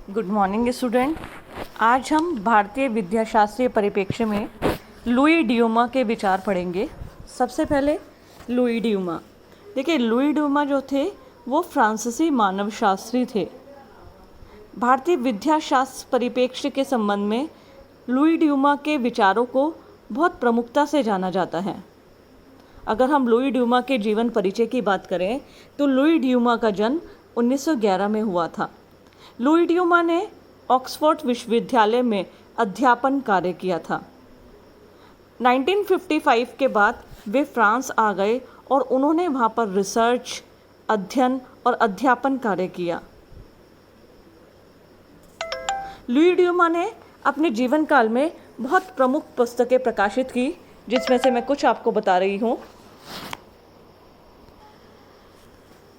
Good morning student. आज हम भारतीय विद्याशास्त्रीय परिप्रेक्ष्य में लुई ड्यूमा के विचार पढ़ेंगे। सबसे पहले लुई ड्यूमा। देखिए, लुई ड्यूमा जो थे वो फ्रांसीसी मानवशास्त्री थे। भारतीय विद्याशास्त्र परिप्रेक्ष्य के संबंध में लुई ड्यूमा के विचारों को बहुत प्रमुखता से जाना जाता है। अगर हम लुई ड्यूमा के जीवन परिचय की बात करें तो लुई ड्यूमा का जन्म 1911 में हुआ था। लुई ड्यूमा ने ऑक्सफोर्ड विश्वविद्यालय में अध्यापन कार्य किया था। 1955 के बाद वे फ्रांस आ गए और उन्होंने वहाँ पर रिसर्च, अध्ययन और अध्यापन कार्य किया। लुई ड्यूमा ने अपने जीवन काल में बहुत प्रमुख पुस्तकें प्रकाशित की, जिसमें से मैं कुछ आपको बता रही हूँ।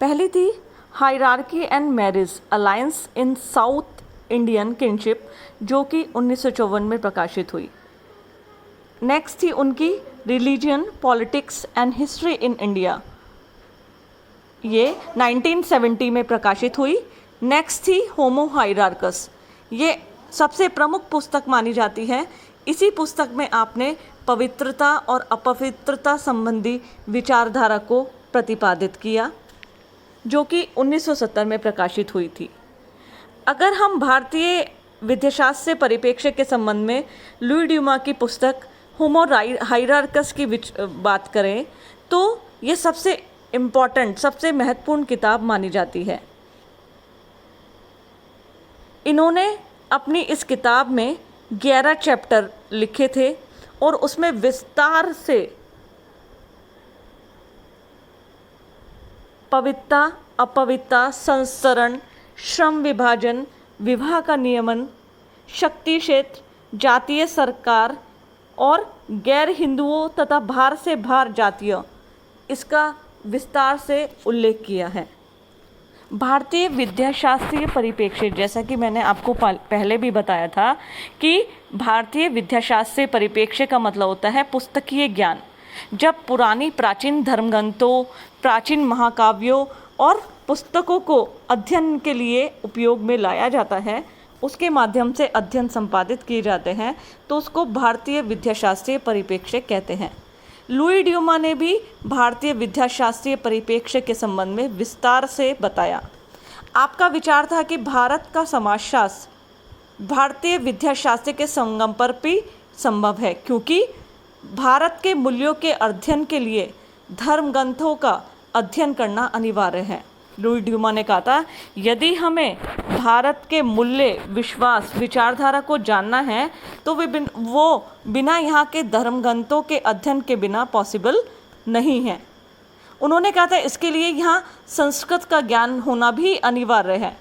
पहली थी hierarchy and marriage alliance in south Indian kinship, जो कि 1954 में प्रकाशित हुई। नेक्स्ट थी उनकी religion, politics and history in India, ये 1970 में प्रकाशित हुई। नेक्स्ट थी होमो हायरार्कस, ये सबसे प्रमुख पुस्तक मानी जाती है। इसी पुस्तक में आपने पवित्रता और अपवित्रता संबंधी विचारधारा को प्रतिपादित किया, जो कि 1970 में प्रकाशित हुई थी। अगर हम भारतीय विद्याशास्त्र परिप्रेक्ष्य के संबंध में लुई ड्यूमा की पुस्तक होमो हायरार्कस की बात करें तो ये सबसे इम्पॉर्टेंट, सबसे महत्वपूर्ण किताब मानी जाती है। इन्होंने अपनी इस किताब में 11 चैप्टर लिखे थे और उसमें विस्तार से पवित्रता, अपवित्रता, संसरण, श्रम विभाजन, विवाह का नियमन, शक्ति क्षेत्र, जातीय सरकार और गैर हिंदुओं तथा बाहर से बाहर जातीय, इसका विस्तार से उल्लेख किया है। भारतीय विद्याशास्त्रीय परिप्रेक्ष्य, जैसा कि मैंने आपको पहले भी बताया था कि भारतीय विद्याशास्त्रीय परिप्रेक्ष्य का मतलब होता है पुस्तकीय ज्ञान। जब पुरानी प्राचीन धर्मग्रंथों, प्राचीन महाकाव्यों और पुस्तकों को अध्ययन के लिए उपयोग में लाया जाता है, उसके माध्यम से अध्ययन संपादित किए जाते हैं, तो उसको भारतीय विद्याशास्त्रीय परिप्रेक्ष्य कहते हैं। लुई ड्यूमा ने भी भारतीय विद्याशास्त्रीय परिप्रेक्ष्य के संबंध में विस्तार से बताया। आपका विचार था कि भारत का समाजशास्त्र भारतीय विद्याशास्त्र के संगम पर भी संभव है, क्योंकि भारत के मूल्यों के अध्ययन के लिए धर्म ग्रंथों का अध्ययन करना अनिवार्य है। लुई ड्यूमा ने कहा था, यदि हमें भारत के मूल्य, विश्वास, विचारधारा को जानना है तो वो बिना यहाँ के धर्म ग्रंथों के अध्ययन के बिना पॉसिबल नहीं है। उन्होंने कहा था इसके लिए यहाँ संस्कृत का ज्ञान होना भी अनिवार्य है।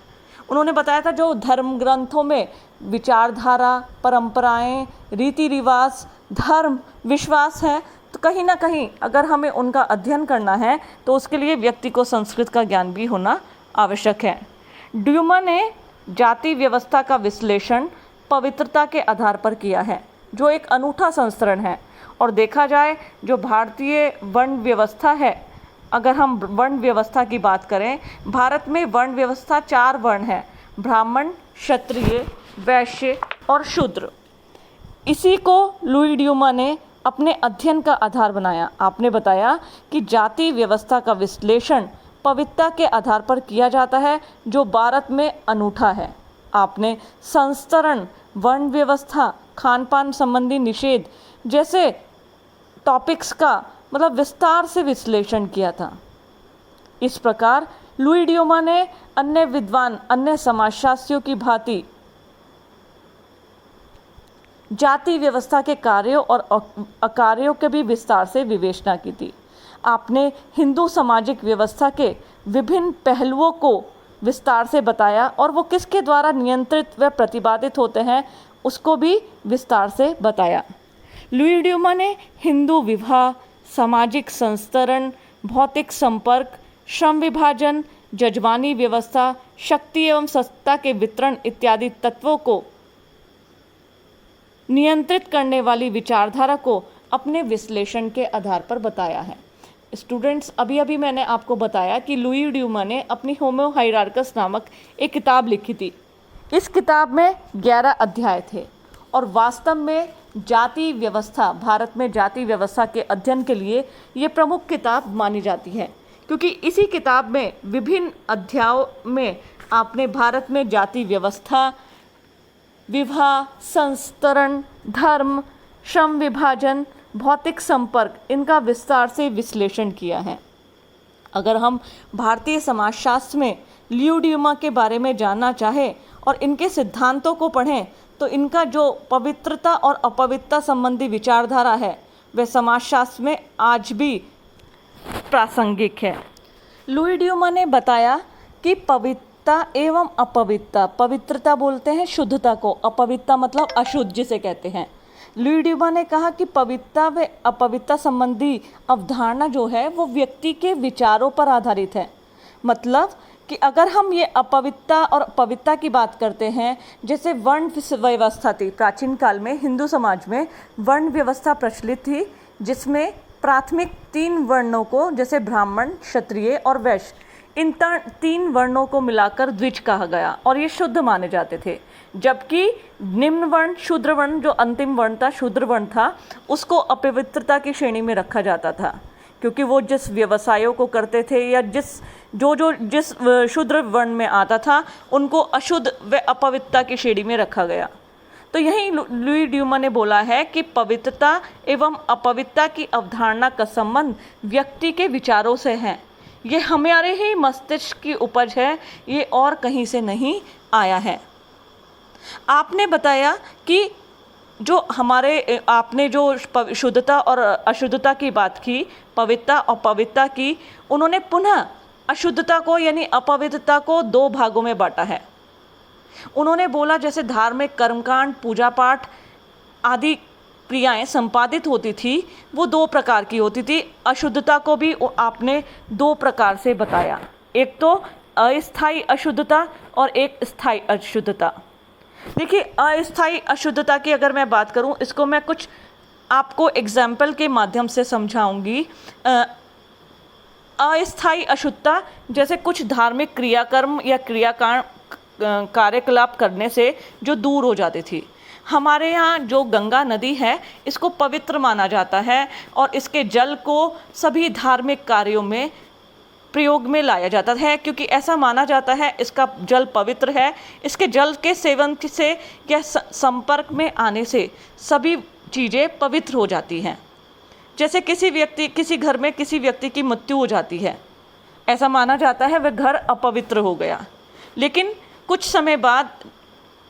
उन्होंने बताया था जो धर्म ग्रंथों में विचारधारा, परंपराएं, रीति रिवाज, धर्म, विश्वास है, तो कहीं ना कहीं अगर हमें उनका अध्ययन करना है तो उसके लिए व्यक्ति को संस्कृत का ज्ञान भी होना आवश्यक है। ड्यूमा ने जाति व्यवस्था का विश्लेषण पवित्रता के आधार पर किया है, जो एक अनूठा संस्करण है। और देखा जाए जो भारतीय वर्ण व्यवस्था है, अगर हम वर्ण व्यवस्था की बात करें, भारत में वर्ण व्यवस्था 4 वर्ण है: ब्राह्मण, क्षत्रिय, वैश्य और शूद्र। इसी को लुई ड्यूमा ने अपने अध्ययन का आधार बनाया। आपने बताया कि जाति व्यवस्था का विश्लेषण पवित्रता के आधार पर किया जाता है, जो भारत में अनूठा है। आपने संस्तरण, वर्ण व्यवस्था, खान पान संबंधी निषेध जैसे टॉपिक्स का मतलब विस्तार से विश्लेषण किया था। इस प्रकार लुई ड्यूमा ने अन्य विद्वान, अन्य समाजशास्त्रियों की भांति जाति व्यवस्था के कार्यों और अकार्यों के भी विस्तार से विवेचना की थी। आपने हिंदू सामाजिक व्यवस्था के विभिन्न पहलुओं को विस्तार से बताया और वो किसके द्वारा नियंत्रित व प्रतिपादित होते हैं, उसको भी विस्तार से बताया। लुई ड्यूमा ने हिंदू विवाह, सामाजिक संस्तरण, भौतिक संपर्क, श्रम विभाजन, जजमानी व्यवस्था, शक्ति एवं सत्ता के वितरण इत्यादि तत्वों को नियंत्रित करने वाली विचारधारा को अपने विश्लेषण के आधार पर बताया है। स्टूडेंट्स, अभी अभी मैंने आपको बताया कि लुई ड्यूमा ने अपनी होमो हायरार्कस नामक एक किताब लिखी थी। इस किताब में 11 अध्याय थे और वास्तव में जाति व्यवस्था, भारत में जाति व्यवस्था के अध्ययन के लिए ये प्रमुख किताब मानी जाती है, क्योंकि इसी किताब में विभिन्न अध्यायों में आपने भारत में जाति व्यवस्था, विवाह, संस्तरण, धर्म, श्रम विभाजन, भौतिक संपर्क, इनका विस्तार से विश्लेषण किया है। अगर हम भारतीय समाजशास्त्र में लियू ड्यूमा के बारे में जानना चाहें और इनके सिद्धांतों को पढ़ें तो इनका जो पवित्रता और अपवित्रता संबंधी विचारधारा है वह समाजशास्त्र में आज भी प्रासंगिक है। लुई ड्यूमा ने बताया कि पवित्रता एवं अपवित्रता, पवित्रता बोलते हैं शुद्धता को, अपवित्रता मतलब अशुद्ध जिसे कहते हैं। लुई ड्यूमा ने कहा कि पवित्रता व अपवित्रता संबंधी अवधारणा जो है वो व्यक्ति के विचारों पर आधारित है। मतलब कि अगर हम ये अपवित्रता और पवित्रता की बात करते हैं, जैसे वर्ण व्यवस्था थी प्राचीन काल में, हिंदू समाज में वर्ण व्यवस्था प्रचलित थी, जिसमें प्राथमिक 3 वर्णों को, जैसे ब्राह्मण, क्षत्रिय और वैश्य, इन 3 वर्णों को मिलाकर द्विज कहा गया और ये शुद्ध माने जाते थे। जबकि निम्न वर्ण, शूद्र वर्ण, जो अंतिम वर्ण था, शूद्र वर्ण था, उसको अपवित्रता की श्रेणी में रखा जाता था, क्योंकि वो जिस व्यवसायों को करते थे या जिस शूद्र वर्ण में आता था उनको अशुद्ध व अपवित्रता की श्रेणी में रखा गया। तो यही लुई ड्यूमा ने बोला है कि पवित्रता एवं अपवित्रता की अवधारणा का संबंध व्यक्ति के विचारों से है। ये हमारे ही मस्तिष्क की उपज है, ये और कहीं से नहीं आया है। आपने बताया कि जो हमारे, आपने जो शुद्धता और अशुद्धता की बात की, पवित्रता और पवित्रता की, उन्होंने पुनः अशुद्धता को यानी अपवित्रता को 2 भागों में बांटा है। उन्होंने बोला जैसे धार्मिक कर्मकांड, पूजा पाठ आदि क्रियाएं संपादित होती थी वो 2 प्रकार की होती थी। अशुद्धता को भी आपने 2 प्रकार से बताया, एक तो अस्थायी अशुद्धता और एक स्थायी अशुद्धता। देखिए, अस्थायी अशुद्धता की अगर मैं बात करूं, इसको मैं कुछ आपको एग्जाम्पल के माध्यम से समझाऊंगी। अस्थायी अशुद्धता जैसे कुछ धार्मिक क्रियाकर्म या कार्यकलाप करने से जो दूर हो जाती थी। हमारे यहाँ जो गंगा नदी है इसको पवित्र माना जाता है और इसके जल को सभी धार्मिक कार्यों में प्रयोग में लाया जाता है, क्योंकि ऐसा माना जाता है इसका जल पवित्र है। इसके जल के सेवन से या संपर्क में आने से सभी चीज़ें पवित्र हो जाती हैं। जैसे किसी घर में किसी व्यक्ति की मृत्यु हो जाती है, ऐसा माना जाता है वह घर अपवित्र हो गया, लेकिन कुछ समय बाद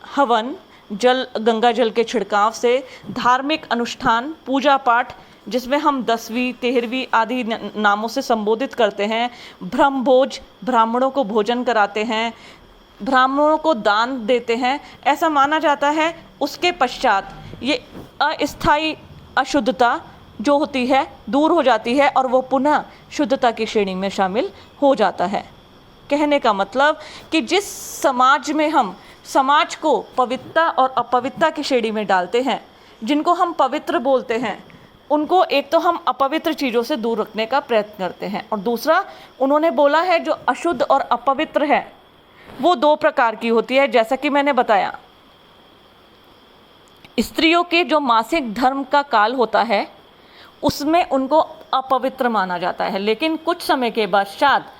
हवन, गंगा जल के छिड़काव से, धार्मिक अनुष्ठान, पूजा पाठ जिसमें हम 10वीं 13वीं आदि नामों से संबोधित करते हैं, ब्रह्मभोज, ब्राह्मणों को भोजन कराते हैं, ब्राह्मणों को दान देते हैं, ऐसा माना जाता है। उसके पश्चात ये अस्थायी अशुद्धता जो होती है दूर हो जाती है और वो पुनः शुद्धता की श्रेणी में शामिल हो जाता है। कहने का मतलब कि जिस समाज में हम समाज को पवित्रता और अपवित्रता की श्रेणी में डालते हैं, जिनको हम पवित्र बोलते हैं, उनको एक तो हम अपवित्र चीज़ों से दूर रखने का प्रयत्न करते हैं, और दूसरा उन्होंने बोला है जो अशुद्ध और अपवित्र है वो 2 प्रकार की होती है। जैसा कि मैंने बताया, स्त्रियों के जो मासिक धर्म का काल होता है उसमें उनको अपवित्र माना जाता है, लेकिन कुछ समय के पश्चात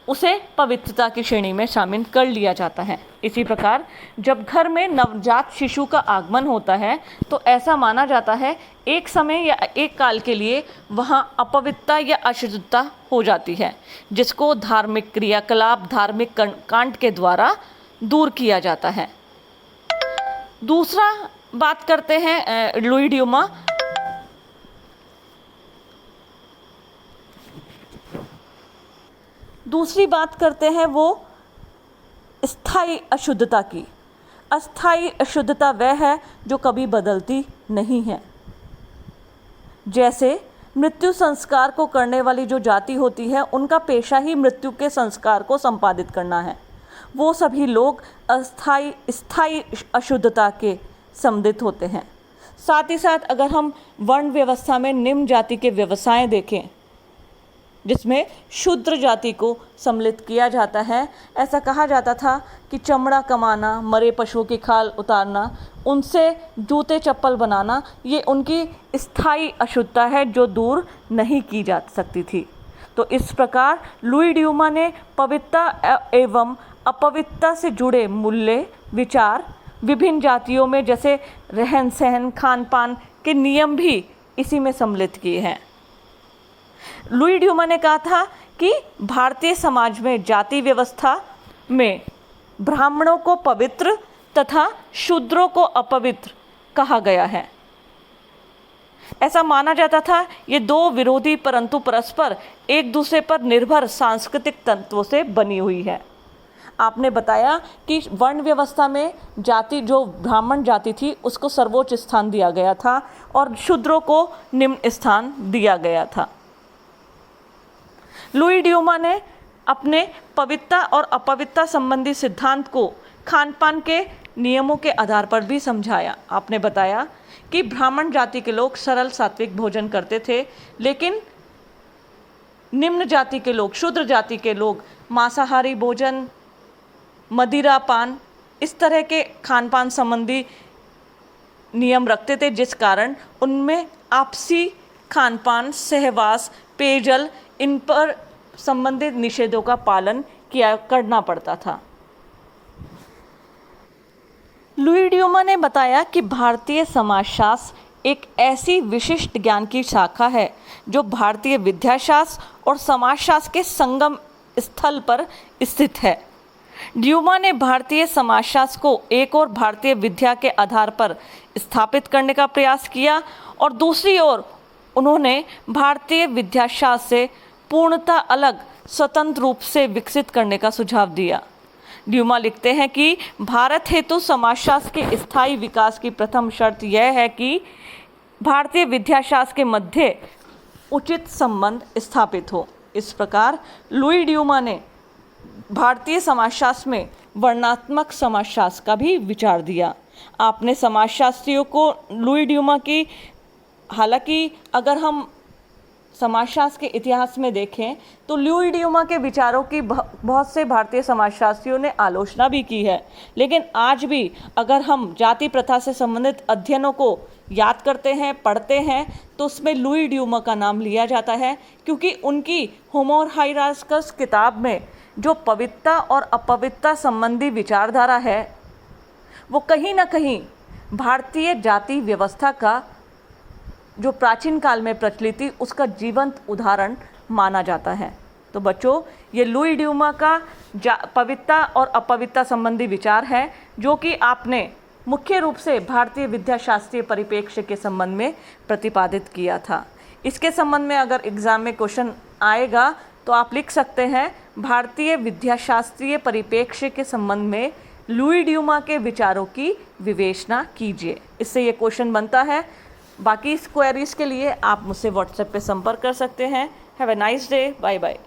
उसे पवित्रता की श्रेणी में शामिल कर लिया जाता है। इसी प्रकार जब घर में नवजात शिशु का आगमन होता है तो ऐसा माना जाता है एक समय या एक काल के लिए वहाँ अपवित्रता या अशुद्धता हो जाती है, जिसको धार्मिक क्रियाकलाप, धार्मिक कांड के द्वारा दूर किया जाता है। दूसरा बात करते हैं लुई ड्यूमा। दूसरी बात करते हैं वो स्थायी अशुद्धता की। अस्थायी अशुद्धता वह है जो कभी बदलती नहीं है। जैसे मृत्यु संस्कार को करने वाली जो जाति होती है उनका पेशा ही मृत्यु के संस्कार को संपादित करना है, वो सभी लोग स्थायी अशुद्धता के संबंधित होते हैं। साथ ही साथ अगर हम वर्ण व्यवस्था में निम्न जाति के व्यवसाय देखें, जिसमें शूद्र जाति को सम्मिलित किया जाता है। ऐसा कहा जाता था कि चमड़ा कमाना, मरे पशुओं की खाल उतारना, उनसे जूते चप्पल बनाना, ये उनकी स्थायी अशुद्धता है जो दूर नहीं की जा सकती थी। तो इस प्रकार लुई ड्यूमा ने पवित्रता एवं अपवित्रता से जुड़े मूल्य, विचार विभिन्न जातियों में जैसे रहन सहन, खान पान के नियम भी इसी में सम्मिलित किए हैं। लुई ड्यूमा ने कहा था कि भारतीय समाज में जाति व्यवस्था में ब्राह्मणों को पवित्र तथा शूद्रों को अपवित्र कहा गया है। ऐसा माना जाता था ये दो विरोधी परंतु परस्पर एक दूसरे पर निर्भर सांस्कृतिक तत्वों से बनी हुई है। आपने बताया कि वर्ण व्यवस्था में जाति, जो ब्राह्मण जाति थी, उसको सर्वोच्च स्थान दिया गया था और शूद्रों को निम्न स्थान दिया गया था। लुई ड्यूमा ने अपने पवित्रता और अपवित्रता संबंधी सिद्धांत को खान पान के नियमों के आधार पर भी समझाया। आपने बताया कि ब्राह्मण जाति के लोग सरल सात्विक भोजन करते थे, लेकिन निम्न जाति के लोग, शूद्र जाति के लोग मांसाहारी भोजन, मदिरा पान, इस तरह के खान पान संबंधी नियम रखते थे, जिस कारण उनमें आपसी खान पान, सहवास, पेयजल, इन पर संबंधित निषेधों का पालन करना पड़ता था। लुई ड्यूमा ने बताया कि भारतीय समाजशास्त्र एक ऐसी विशिष्ट ज्ञान की शाखा है जो भारतीय विद्याशास्त्र और समाजशास्त्र के संगम स्थल पर स्थित है। ड्यूमा ने भारतीय समाजशास्त्र को एक और भारतीय विद्या के आधार पर स्थापित करने का प्रयास किया और दूसरी ओर उन्होंने भारतीय विद्याशास्त्र से पूर्णतः अलग स्वतंत्र रूप से विकसित करने का सुझाव दिया। ड्यूमा लिखते हैं कि भारत हेतु समाजशास्त्र के स्थायी विकास की प्रथम शर्त यह है कि भारतीय विद्याशास्त्र के मध्य उचित संबंध स्थापित हो। इस प्रकार लुई ड्यूमा ने भारतीय समाजशास्त्र में वर्णात्मक समाजशास्त्र का भी विचार दिया। आपने समाजशास्त्रियों को लुई ड्यूमा की, हालांकि अगर हम समाजशास्त्र के इतिहास में देखें तो लुई ड्यूमा के विचारों की बहुत से भारतीय समाजशास्त्रियों ने आलोचना भी की है, लेकिन आज भी अगर हम जाति प्रथा से संबंधित अध्ययनों को याद करते हैं, पढ़ते हैं, तो उसमें लुई ड्यूमा का नाम लिया जाता है, क्योंकि उनकी होमो हायरार्कस किताब में जो पवित्रता और अपवित्रता संबंधी विचारधारा है, वो कहीं ना कहीं भारतीय जाति व्यवस्था का जो प्राचीन काल में प्रचलित थी उसका जीवंत उदाहरण माना जाता है। तो बच्चों, ये लुई ड्यूमा का पवित्रता और अपवित्रता संबंधी विचार है, जो कि आपने मुख्य रूप से भारतीय विद्याशास्त्रीय परिप्रेक्ष्य के संबंध में प्रतिपादित किया था। इसके संबंध में अगर एग्जाम में क्वेश्चन आएगा तो आप लिख सकते हैं, भारतीय विद्याशास्त्रीय परिप्रेक्ष्य के संबंध में लुई ड्यूमा के विचारों की विवेचना कीजिए। इससे ये क्वेश्चन बनता है। बाकी इस क्वेरीज के लिए आप मुझसे व्हाट्सएप पे संपर्क कर सकते हैं। Have a nice day. Bye bye.